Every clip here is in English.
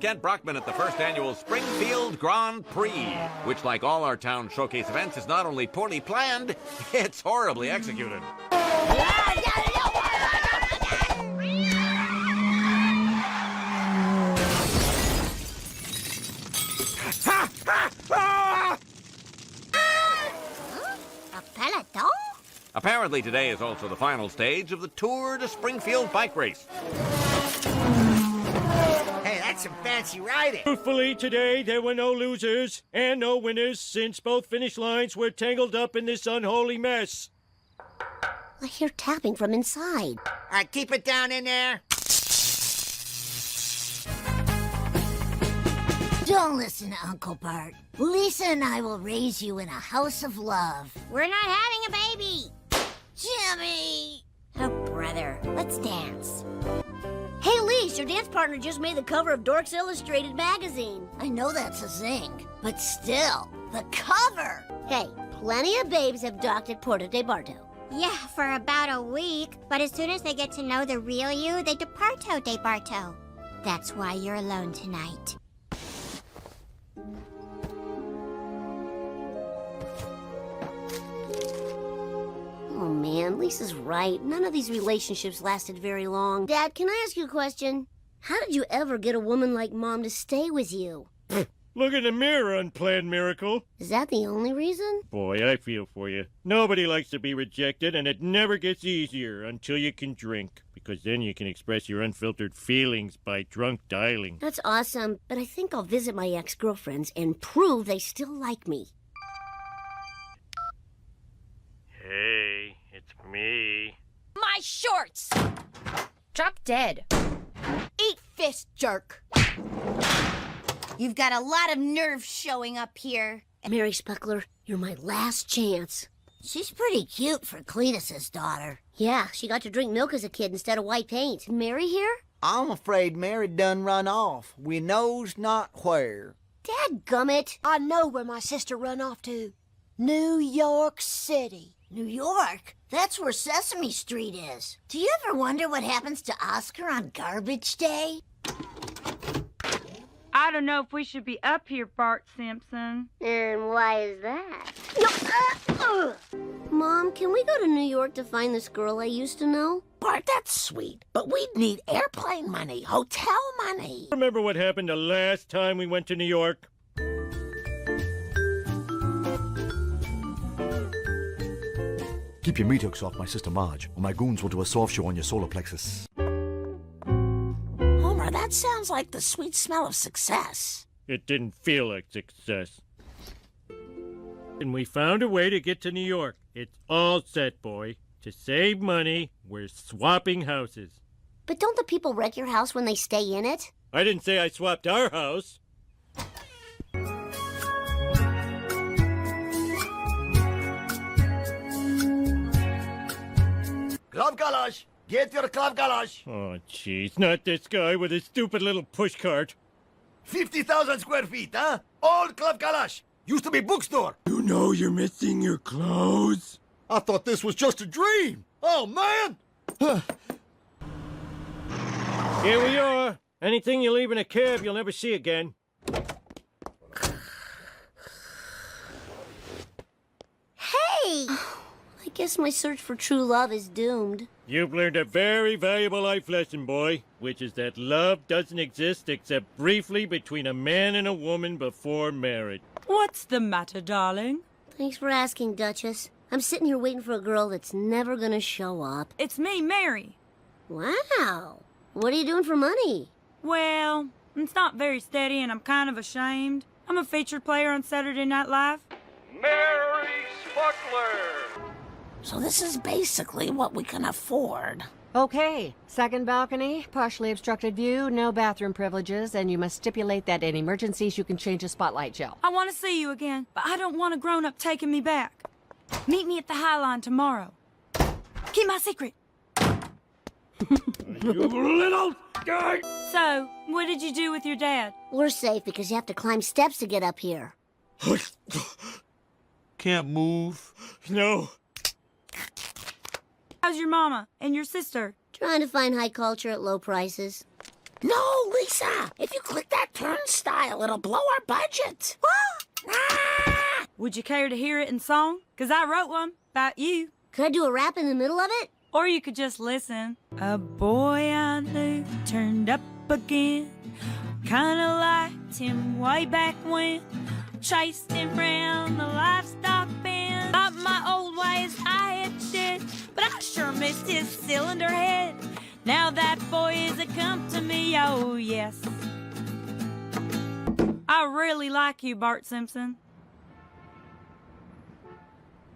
Kent Brockman at the first annual Springfield Grand Prix, which, like all our town showcase events, is not only poorly planned, it's horribly executed. A peloton? Apparently today is also the final stage of the Tour de Springfield bike race. Hey, that's some fancy riding. Truthfully, today there were no losers and no winners since both finish lines were tangled up in this unholy mess. I hear tapping from inside. Keep it down in there. Don't listen to Uncle Bart. Lisa and I will raise you in a house of love. We're not having a baby. Jimmy! Oh, brother, let's dance. Hey, Lise, your dance partner just made the cover of Dorks Illustrated magazine. I know that's a zing, but still, the cover! Hey, plenty of babes have docked at Porta de Barto. Yeah, for about a week. But as soon as they get to know the real you, they departo de Barto. That's why you're alone tonight. Oh, man, Lisa's right. None of these relationships lasted very long. Dad, can I ask you a question? How did you ever get a woman like Mom to stay with you? Look in the mirror, unplanned miracle. Is that the only reason? Boy, I feel for you. Nobody likes to be rejected, and it never gets easier until you can drink, because then you can express your unfiltered feelings by drunk dialing. That's awesome, but I think I'll visit my ex-girlfriends and prove they still like me. Hey, it's me. My shorts! Drop dead. Eat fist, jerk. You've got a lot of nerve showing up here. Mary Spuckler, you're my last chance. She's pretty cute for Cletus's daughter. Yeah, she got to drink milk as a kid instead of white paint. Mary here? I'm afraid Mary done run off. We knows not where. Dadgummit. I know where my sister run off to. New York City. New York? That's where Sesame Street is. Do you ever wonder what happens to Oscar on Garbage Day? I don't know if we should be up here, Bart Simpson. And why is that? Mom, can we go to New York to find this girl I used to know? Bart, that's sweet, but we'd need airplane money, hotel money. Remember what happened the last time we went to New York? Keep your meat hooks off my sister Marge, or my goons will do a soft show on your solar plexus. Homer, that sounds like the sweet smell of success. It didn't feel like success. And we found a way to get to New York. It's all set, boy. To save money, we're swapping houses. But don't the people wreck your house when they stay in it? I didn't say I swapped our house. Club galosh! Get your club galosh! Oh, jeez, not this guy with his stupid little pushcart. 50,000 square feet, huh? Old club galosh! Used to be bookstore! You know you're missing your clothes. I thought this was just a dream! Oh, man! Here we are. Anything you leave in a cab, you'll never see again. Hey! I guess my search for true love is doomed. You've learned a very valuable life lesson, boy, which is that love doesn't exist except briefly between a man and a woman before marriage. What's the matter, darling? Thanks for asking, Duchess. I'm sitting here waiting for a girl that's never gonna show up. It's me, Mary. Wow. What are you doing for money? Well, it's not very steady and I'm kind of ashamed. I'm a featured player on Saturday Night Live. Mary Spuckler! So this is basically what we can afford. Okay, second balcony, partially obstructed view, no bathroom privileges, and you must stipulate that in emergencies you can change a spotlight gel. I want to see you again, but I don't want a grown-up taking me back. Meet me at the High Line tomorrow. Keep my secret. You little guy! So, what did you do with your dad? We're safe because you have to climb steps to get up here. Can't move. No. How's your mama and your sister? Trying to find high culture at low prices. No, Lisa. If you click that turnstile, it'll blow our budget. Ah! Would you care to hear it in song? 'Cause I wrote one about you. Could I do a rap in the middle of it? Or you could just listen. A boy I knew turned up again. Kinda liked him way back when. Chased him round the livestock pen. Thought my old ways I had shed, but I sure missed his cylinder head. Now that boy is a come to me, oh yes. I really like you, Bart Simpson.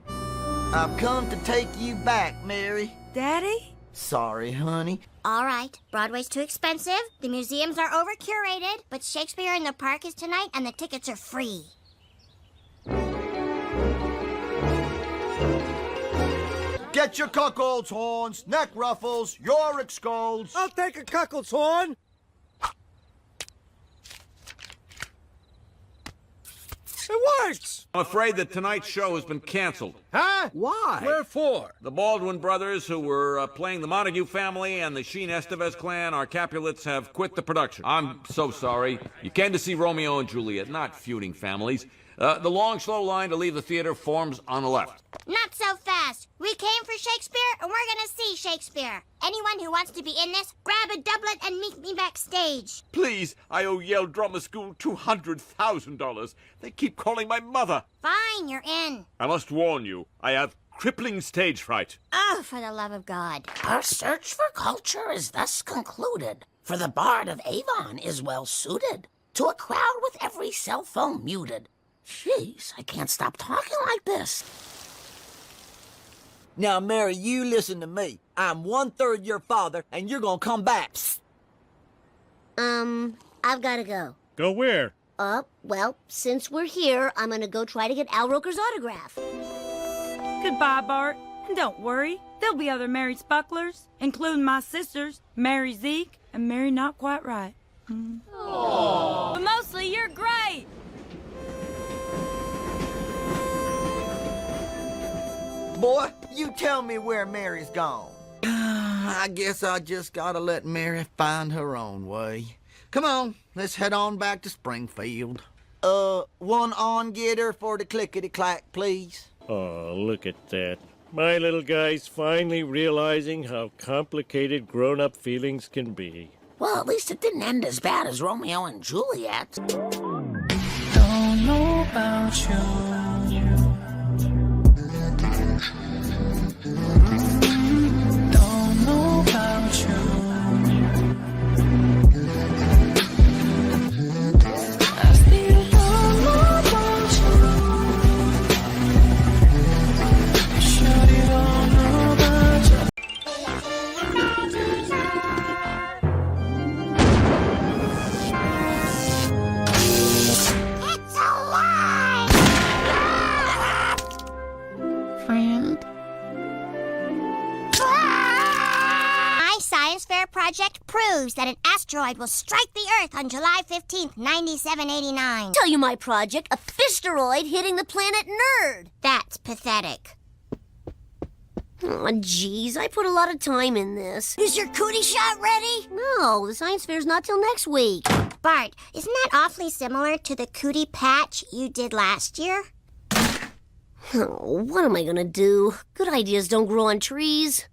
I've come to take you back, Mary. Daddy? Sorry, honey. All right, Broadway's too expensive, the museums are over-curated, but Shakespeare in the Park is tonight and the tickets are free. Get your cuckold's horns, neck ruffles, Yorick scolds. I'll take a cuckold's horn. It works! I'm afraid that tonight's show has been canceled. Huh? Why? Wherefore? The Baldwin brothers, who were playing the Montague family, and the Sheen Estevez clan, our Capulets, have quit the production. I'm so sorry. You came to see Romeo and Juliet, not feuding families. The long, slow line to leave the theater forms on the left. Not so fast. We came for Shakespeare, and we're gonna see Shakespeare. Anyone who wants to be in this, grab a doublet and meet me backstage. Please, I owe Yale Drama School $200,000. They keep calling my mother. Fine, you're in. I must warn you, I have crippling stage fright. Oh, for the love of God. Our search for culture is thus concluded, for the Bard of Avon is well suited to a crowd with every cell phone muted. Jeez, I can't stop talking like this. Now, Mary, you listen to me. I'm 1/3 your father, and you're gonna come back. Psst. I've gotta go. Go where? Well, since we're here, I'm gonna go try to get Al Roker's autograph. Goodbye, Bart. And don't worry, there'll be other Mary Spucklers, including my sisters, Mary Zeke and Mary Not Quite Right. But mostly, you're great! Boy, you tell me where Mary's gone. I guess I just gotta let Mary find her own way. Come on, let's head on back to Springfield. One on-getter for the clickety-clack, please. Oh, look at that. My little guy's finally realizing how complicated grown-up feelings can be. Well, at least it didn't end as bad as Romeo and Juliet. Don't know about you. Don't know about you. I still don't know about you. Sure you don't know about you. It's alive! Friend. My science fair project proves that an asteroid will strike the Earth on July 15th, 9789. Tell you my project, a fisteroid hitting the planet Nerd. That's pathetic. Oh, jeez, I put a lot of time in this. Is your cootie shot ready? No, the science fair's not till next week. Bart, isn't that awfully similar to the cootie patch you did last year? Oh, what am I gonna do? Good ideas don't grow on trees.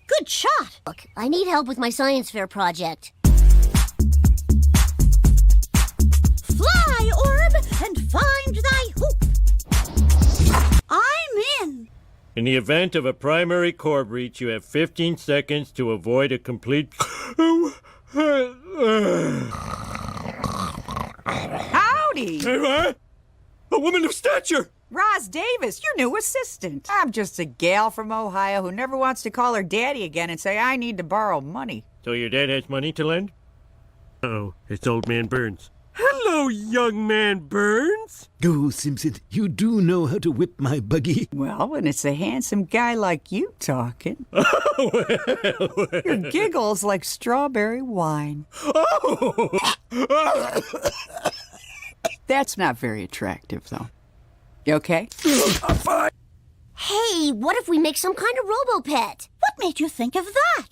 Good shot! Look, I need help with my science fair project. Fly, orb, and find thy hoop. I'm in. In the event of a primary core breach, you have 15 seconds to avoid a complete... Howdy! A woman of stature! Roz Davis, your new assistant. I'm just a gal from Ohio who never wants to call her daddy again and say I need to borrow money. So your dad has money to lend? Uh-oh, it's old man Burns. Hello, young man Burns. Oh, Simpson, you do know how to whip my buggy. Well, when it's a handsome guy like you talking. well. Your giggle's like strawberry wine. Oh! That's not very attractive, though. You okay? I'm fine. Hey, what if we make some kind of robo-pet? What made you think of that?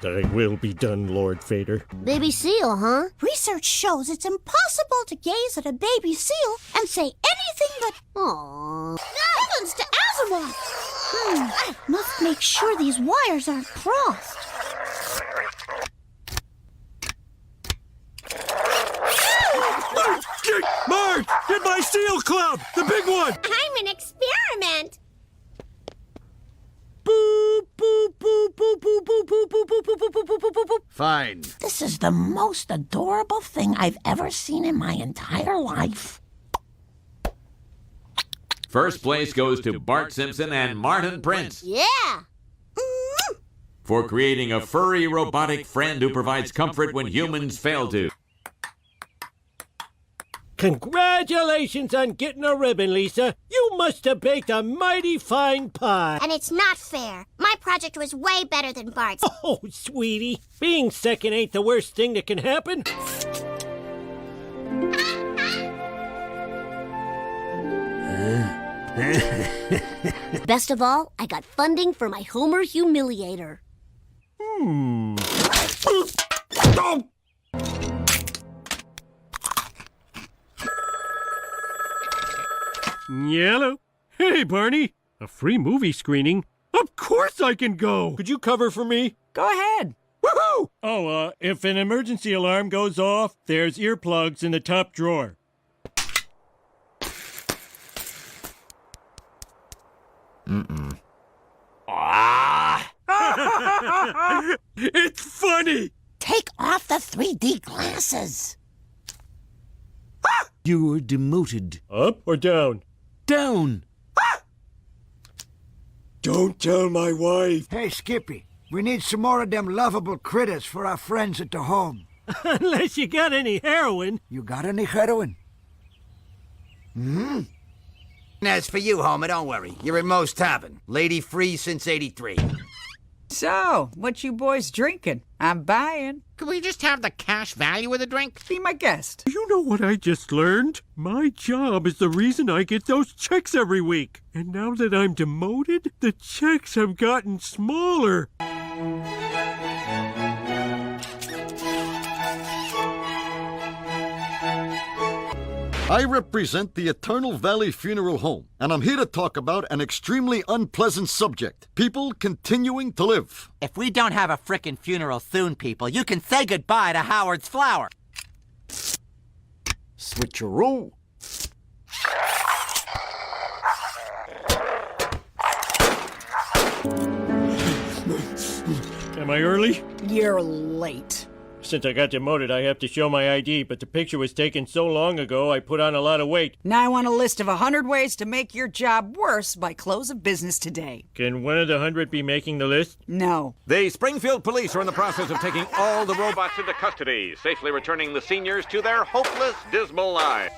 Thy will be done, Lord Vader. Baby seal, huh? Research shows it's impossible to gaze at a baby seal and say anything but, Aww. heavens to Azeroth! Must make sure these wires aren't crossed. Bart! Get my seal club! The big one! I'm an experiment. Boop, boop, boop, boop, boop, boop, boop, boop, boop, boop, boop, boop, boop, boop. Fine. This is the most adorable thing I've ever seen in my entire life. First place goes to Bart Simpson and Martin Prince Yeah. for creating a furry robotic friend who provides comfort when humans fail to. Congratulations on getting a ribbon, Lisa. You must have baked a mighty fine pie. And it's not fair. My project was way better than Bart's. Oh, sweetie. Being second ain't the worst thing that can happen. Best of all, I got funding for my Homer humiliator. Yellow. Hey, Barney. A free movie screening? Of course I can go. Could you cover for me? Go ahead. Woohoo! Oh, if an emergency alarm goes off, there's earplugs in the top drawer. It's funny! Take off the 3D glasses. You're demoted. Up or down? Down. Don't tell my wife. Hey, Skippy, we need some more of them lovable critters for our friends at the home. Unless you got any heroin. You got any heroin? As for you, Homer, don't worry. You're in Moe's Tavern. Lady free since 83. So, what you boys drinking? I'm buying. Could we just have the cash value of the drink? Be my guest. You know what I just learned? My job is the reason I get those checks every week. And now that I'm demoted, the checks have gotten smaller. I represent the Eternal Valley Funeral Home, and I'm here to talk about an extremely unpleasant subject. People continuing to live. If we don't have a frickin' funeral soon, people, you can say goodbye to Howard's Flower. Switcheroo. Am I early? You're late. Since I got demoted, I have to show my ID, but the picture was taken so long ago, I put on a lot of weight. Now I want a list of 100 ways to make your job worse by close of business today. Can one of the 100 be making the list? No. The Springfield police are in the process of taking all the robots into custody, safely returning the seniors to their hopeless, dismal lives.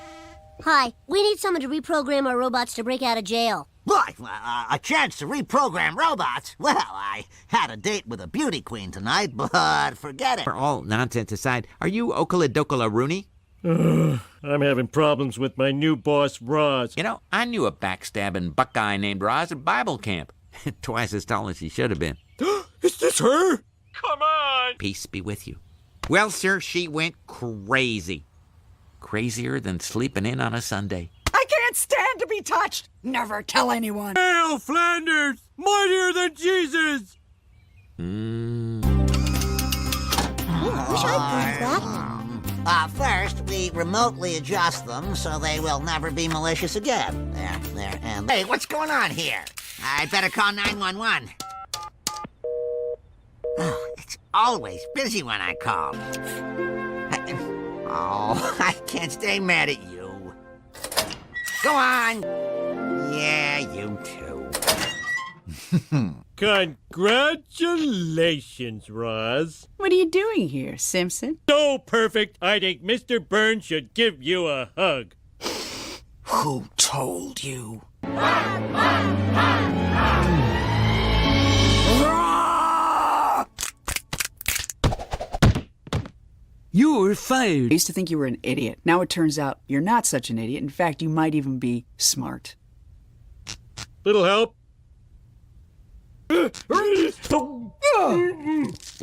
Hi, we need someone to reprogram our robots to break out of jail. What? A chance to reprogram robots? Well, I had a date with a beauty queen tonight, but forget it. For all nonsense aside, are you Okala Rooney? I'm having problems with my new boss, Roz. You know, I knew a backstabbing Buckeye named Roz at Bible camp. Twice as tall as he should have been. Is this her? Come on! Peace be with you. Well, sir, she went crazy. Crazier than sleeping in on a Sunday. I can't stand to be touched. Never tell anyone. Hail, Flanders! Mightier than Jesus! Wish I'd prove that. First, we remotely adjust them so they will never be malicious again. There, and... Hey, what's going on here? I'd better call 911. Oh, it's always busy when I call. I can't stay mad at you. Go on. Yeah, you too. Congratulations, Roz. What are you doing here, Simpson? So perfect, I think Mr. Burns should give you a hug. Who told you? You're fired. I used to think you were an idiot. Now it turns out you're not such an idiot. In fact, you might even be smart. Little help?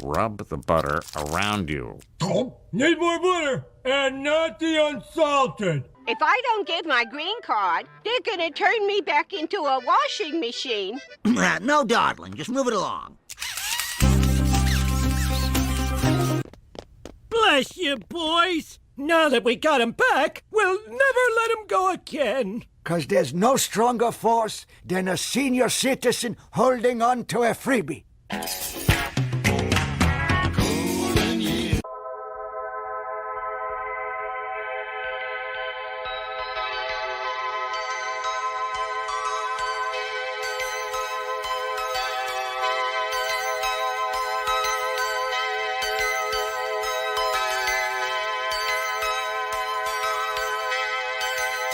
Rub the butter around you. Need more butter, and not the unsalted. If I don't get my green card, they're gonna turn me back into a washing machine. No dawdling, just move it along. Bless you, boys. Now that we got him back, we'll never let him go again. 'Cause there's no stronger force than a senior citizen holding on to a freebie.